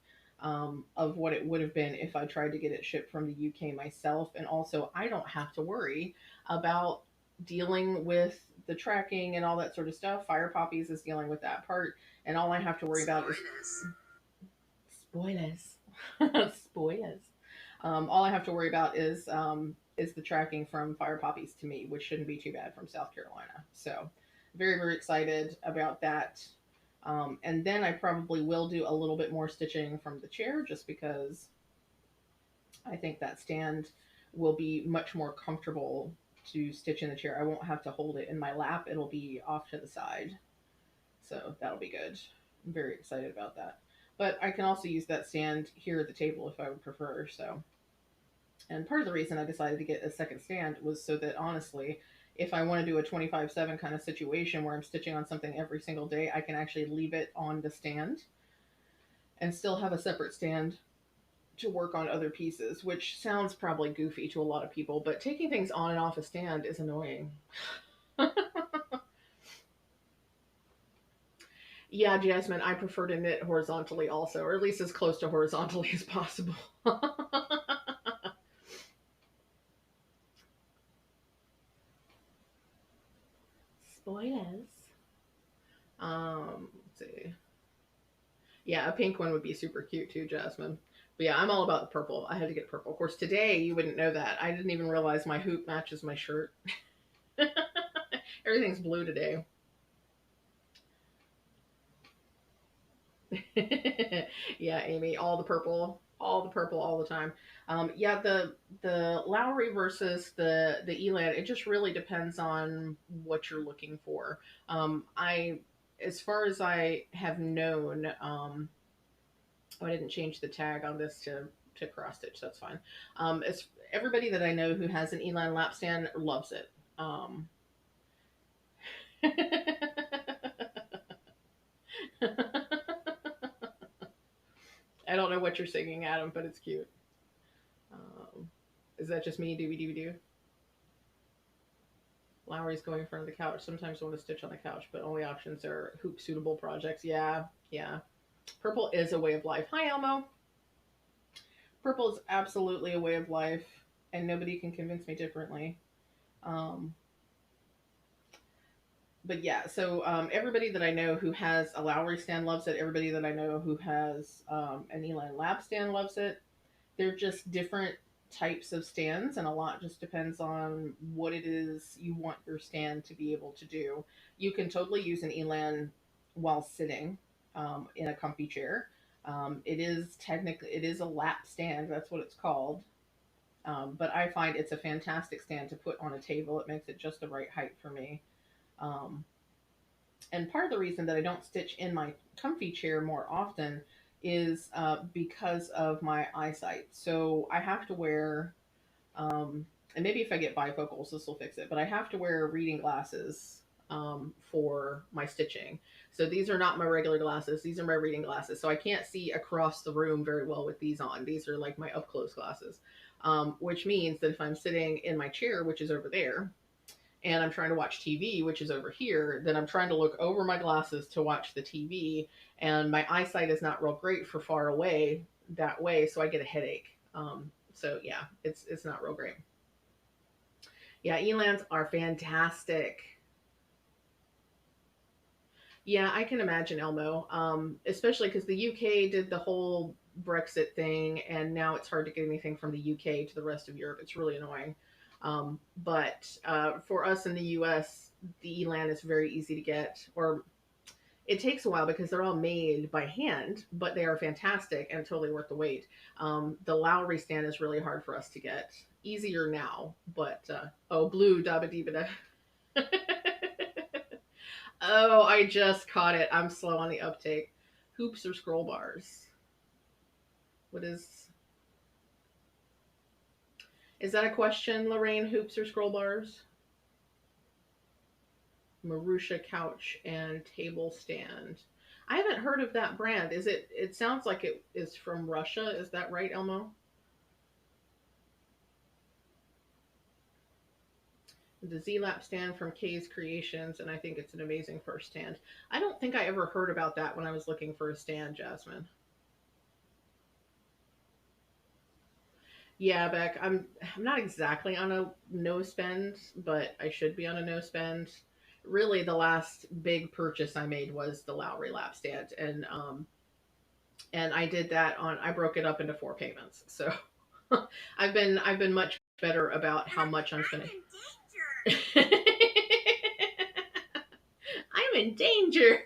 of what it would have been if I tried to get it shipped from the UK myself. And also, I don't have to worry about dealing with the tracking and all that sort of stuff. Fire Poppies is dealing with that part, and all I have to worry about is spoilers. Spoilers. All I have to worry about is the tracking from Fire Poppies to me, which shouldn't be too bad from South Carolina. So, very, very excited about that. And then I probably will do a little bit more stitching from the chair, just because I think that stand will be much more comfortable to stitch in the chair. I won't have to hold it in my lap. It'll be off to the side. So that'll be good. I'm very excited about that. But I can also use that stand here at the table if I would prefer. So, and part of the reason I decided to get a second stand was so that, honestly, if I want to do a 25/7 kind of situation where I'm stitching on something every single day, I can actually leave it on the stand and still have a separate stand to work on other pieces, which sounds probably goofy to a lot of people, but taking things on and off a stand is annoying. Yeah, Jasmine, I prefer to knit horizontally also, or at least as close to horizontally as possible. Spoilers. Let's see. Yeah, a pink one would be super cute too, Jasmine. But yeah, I'm all about the purple. I had to get purple. Of course, today you wouldn't know that. I didn't even realize my hoop matches my shirt. Everything's blue today. Yeah, Amy, all the purple, all the time. Yeah, the Lowry versus the Elan, it just really depends on what you're looking for. I, as far as I have known, oh, I didn't change the tag on this to cross stitch. That's fine. As everybody that I know who has an Elan lap stand loves it. I don't know what you're singing, Adam, but it's cute. Um, is that just me? Doobie doobie doo. Lowry's going in front of the couch. Sometimes I want to stitch on the couch, but only options are hoop suitable projects. Yeah, yeah. Purple is a way of life. Hi, Elmo. Purple is absolutely a way of life, and nobody can convince me differently. Um, but yeah, so everybody that I know who has a Lowry stand loves it. Everybody that I know who has an Elan lap stand loves it. They're just different types of stands, and a lot just depends on what it is you want your stand to be able to do. You can totally use an Elan while sitting in a comfy chair. It is technically it is a lap stand. That's what it's called. But I find it's a fantastic stand to put on a table. It makes it just the right height for me. Um, and part of the reason that I don't stitch in my comfy chair more often is because of my eyesight. So I have to wear, and maybe if I get bifocals, this will fix it, but I have to wear reading glasses for my stitching. So these are not my regular glasses, these are my reading glasses. So I can't see across the room very well with these on. These are like my up close glasses, which means that if I'm sitting in my chair, which is over there, and I'm trying to watch TV, which is over here, then I'm trying to look over my glasses to watch the TV, and my eyesight is not real great for far away that way, so I get a headache. So yeah, it's not real great. Yeah, Elans are fantastic. Yeah, I can imagine Elmo, especially because the UK did the whole Brexit thing, and now it's hard to get anything from the UK to the rest of Europe. It's really annoying. But for us in the US, the Elan is very easy to get, or it takes a while because they're all made by hand, but they are fantastic and totally worth the wait. The Lowry stand is really hard for us to get. Easier now, but oh, blue dabba dee Oh, I just caught it. I'm slow on the uptake. Hoops or scroll bars? What is that a question, Lorraine? Hoops or scroll bars? Marusha couch and table stand. I haven't heard of that brand. Is it? It sounds like it is from Russia. Is that right, Elmo? The Z Lap stand from Kay's Creations, and I think it's an amazing first stand. I don't think I ever heard about that when I was looking for a stand, Jasmine. Yeah, Beck, I'm not exactly on a no spend, but I should be on a no spend. Really, the last big purchase I made was the Lowry lap stand, and I did that on I broke it up into 4 payments. So I've been much better about how much I'm spending. I'm in danger.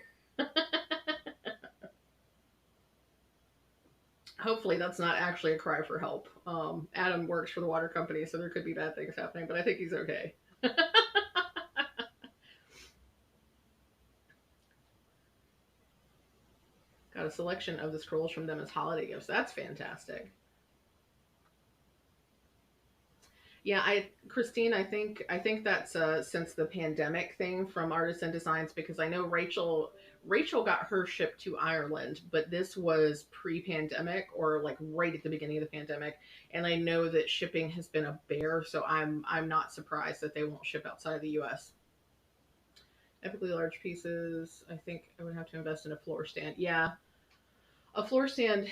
Hopefully, that's not actually a cry for help. Adam works for the water company, so there could be bad things happening, but I think he's okay. Got a selection of the scrolls from them as holiday gifts. That's fantastic. Yeah, Christine, I think that's since the pandemic thing from Artisan Designs, because I know Rachel got her shipped to Ireland, but this was pre-pandemic or like right at the beginning of the pandemic, and I know that shipping has been a bear, so I'm not surprised that they won't ship outside of the US. Epically large pieces. I think I would have to invest in a floor stand. Yeah, a floor stand,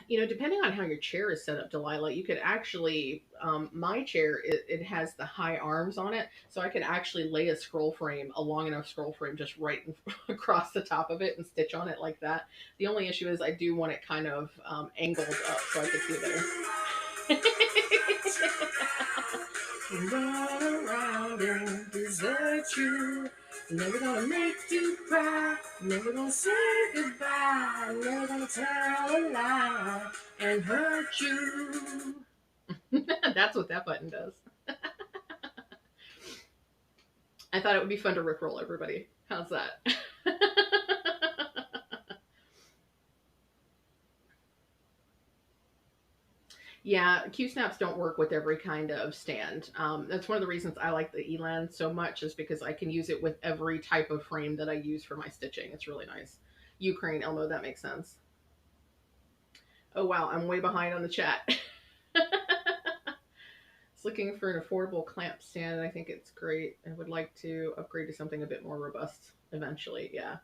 depending on how your chair is set up, Delilah, you could actually, my chair, it has the high arms on it, so I could actually lay a scroll frame, a long enough scroll frame, just right across the top of it and stitch on it like that. The only issue is I do want it kind of angled up so I can see better. Run around and desert you. Never gonna make you cry. Never gonna say goodbye. Never gonna tell a lie and hurt you. That's what that button does. I thought it would be fun to rickroll everybody. How's that? Yeah, Q snaps don't work with every kind of stand. That's one of the reasons I like the Elan so much, is because I can use it with every type of frame that I use for my stitching. It's really nice. Ukraine, Elmo, that makes sense. Oh wow, I'm way behind on the chat. It's looking for an affordable clamp stand. I think it's great. I would like to upgrade to something a bit more robust eventually. Yeah.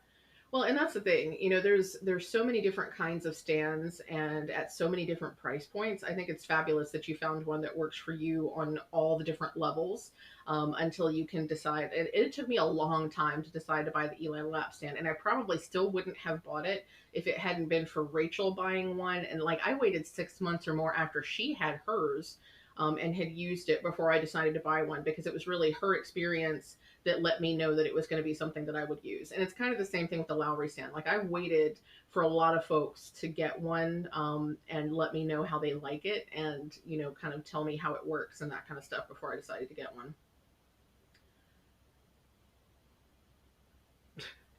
Well, and that's the thing. There's so many different kinds of stands and at so many different price points. I think it's fabulous that you found one that works for you on all the different levels, until you can decide. It took me a long time to decide to buy the Elan lap stand, and I probably still wouldn't have bought it if it hadn't been for Rachel buying one. And like I waited 6 months or more after she had hers, and had used it before I decided to buy one, because it was really her experience that let me know that it was going to be something that I would use. And it's kind of the same thing with the Lowry stand. Like I waited for a lot of folks to get one, and let me know how they like it, and kind of tell me how it works and that kind of stuff before I decided to get one.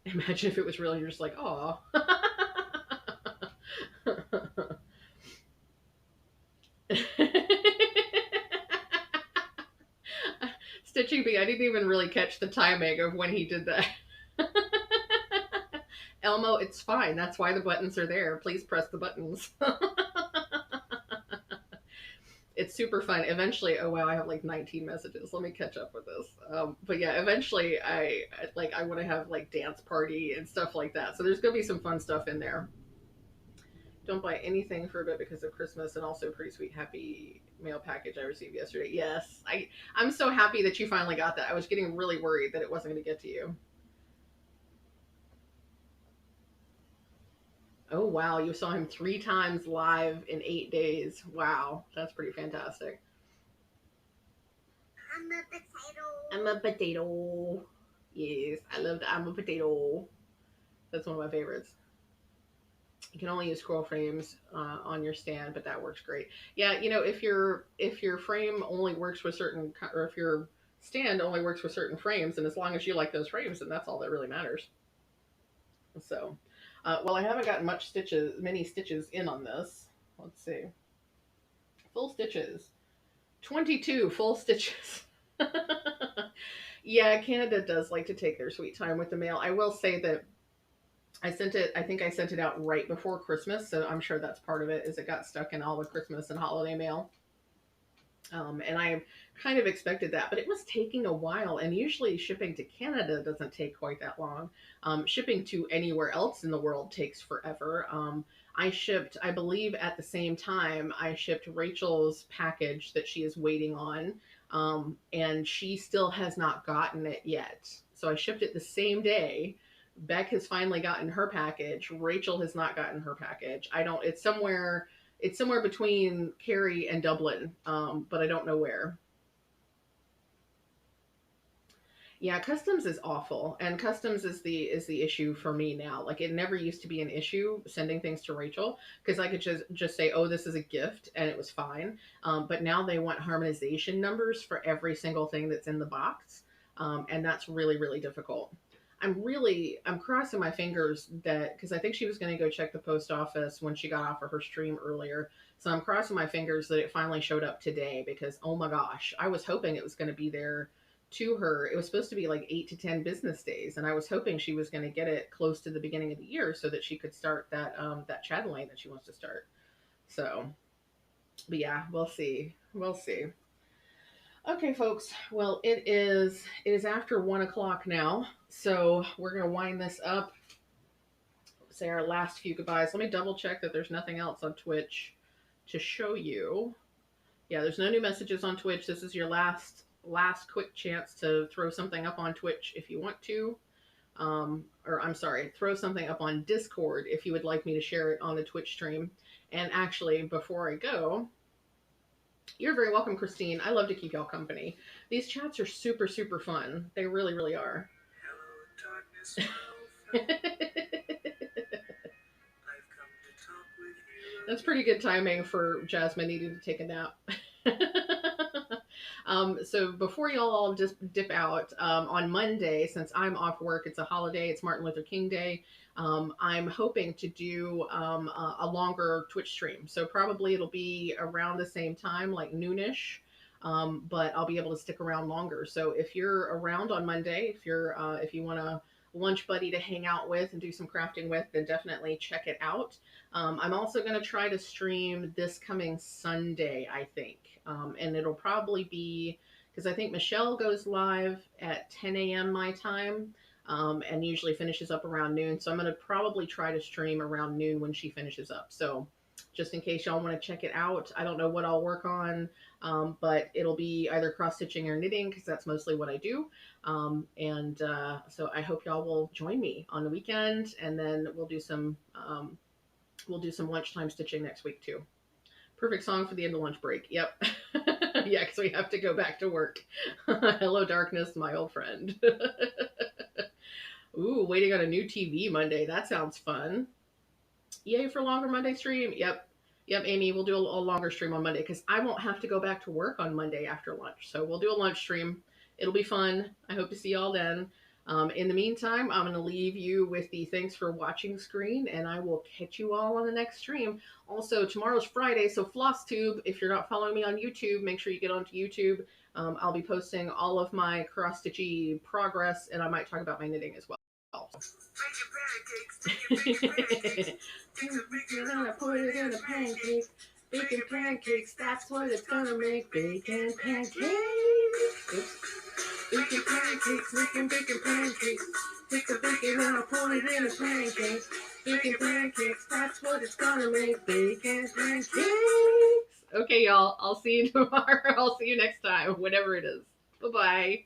Imagine if it was real, you're just like, oh. Stitching bee, I didn't even really catch the timing of when he did that. Elmo, it's fine. That's why the buttons are there. Please press the buttons. It's super fun. Eventually, oh wow, I have like 19 messages. Let me catch up with this. But yeah, eventually, I want to have like dance party and stuff like that. So there's gonna be some fun stuff in there. Don't buy anything for a bit because of Christmas, and also pretty sweet happy mail package I received yesterday. Yes, I'm so happy that you finally got that. I was getting really worried that it wasn't going to get to you. Oh wow, you saw him 3 times live in 8 days. Wow, that's pretty fantastic. I'm a potato. I'm a potato. Yes, I love the I'm a potato. That's one of my favorites. You can only use scroll frames on your stand, but that works great. Yeah, if your frame only works with certain, or if your stand only works with certain frames, and as long as you like those frames, then that's all that really matters. So, well, I haven't gotten many stitches in on this. Let's see, full stitches, 22 full stitches. Yeah, Canada does like to take their sweet time with the mail. I will say that I think I sent it out right before Christmas, so I'm sure that's part of it, is it got stuck in all the Christmas and holiday mail. And I kind of expected that, but it was taking a while, and usually shipping to Canada doesn't take quite that long. Shipping to anywhere else in the world takes forever. I believe at the same time, I shipped Rachel's package that she is waiting on, and she still has not gotten it yet. So I shipped it the same day. Beck has finally gotten her package. Rachel has not gotten her package. I don't. It's somewhere between Cary and Dublin, but I don't know where. Yeah, customs is awful, and customs is the issue for me now. Like it never used to be an issue sending things to Rachel, because I could just say, "Oh, this is a gift," and it was fine. But now they want harmonization numbers for every single thing that's in the box, and that's really really difficult. I'm crossing my fingers that, because I think she was going to go check the post office when she got off of her stream earlier. So I'm crossing my fingers that it finally showed up today, because oh my gosh, I was hoping it was going to be there to her. It was supposed to be like 8 to 10 business days, and I was hoping she was going to get it close to the beginning of the year so that she could start that channeling that she wants to start. So, but yeah, we'll see. We'll see. Okay, folks. Well, it is after 1 o'clock now, so we're gonna wind this up. Say our last few goodbyes. Let me double check that there's nothing else on Twitch to show you. Yeah, there's no new messages on Twitch. This is your last quick chance to throw something up on Twitch if you want to. Or I'm sorry, throw something up on Discord if you would like me to share it on the Twitch stream. And actually, before I go, you're very welcome, Christine. I love to keep y'all company. These chats are super, super fun. They really, really are. Hello, darkness. That's pretty good timing for Jasmine needing to take a nap. So before y'all all just dip out, on Monday, since I'm off work, it's a holiday, it's Martin Luther King Day. I'm hoping to do a longer Twitch stream. So probably it'll be around the same time, like noonish. But I'll be able to stick around longer. So if you're around on Monday, if you want a lunch buddy to hang out with and do some crafting with, then definitely check it out. I'm also going to try to stream this coming Sunday, I think. And it'll probably be, because I think Michelle goes live at 10 a.m. my time, and usually finishes up around noon. So I'm going to probably try to stream around noon when she finishes up. So just in case y'all want to check it out, I don't know what I'll work on, but it'll be either cross stitching or knitting, because that's mostly what I do. So I hope y'all will join me on the weekend, and then we'll do some lunchtime stitching next week too. Perfect song for the end of lunch break. Yep. Yeah, because we have to go back to work. Hello, darkness, my old friend. Ooh, waiting on a new TV Monday. That sounds fun. Yay for longer Monday stream. Yep. Yep, Amy, we'll do a longer stream on Monday, because I won't have to go back to work on Monday after lunch. So we'll do a lunch stream. It'll be fun. I hope to see y'all then. In the meantime, I'm going to leave you with the thanks for watching screen, and I will catch you all on the next stream. Also, tomorrow's Friday, so FlossTube, if you're not following me on YouTube, make sure you get onto YouTube. I'll be posting all of my cross-stitchy progress, and I might talk about my knitting as well. Put it in a pancake. Bacon pancakes, that's what it's gonna make. Bacon pancakes. Oops. Bacon pancakes, making bacon pancakes. Take the bacon and I'll put it in a pancake. Bacon pancakes, that's what it's gonna make. Bacon pancakes. Okay, y'all. I'll see you tomorrow. I'll see you next time, whatever it is. Bye-bye.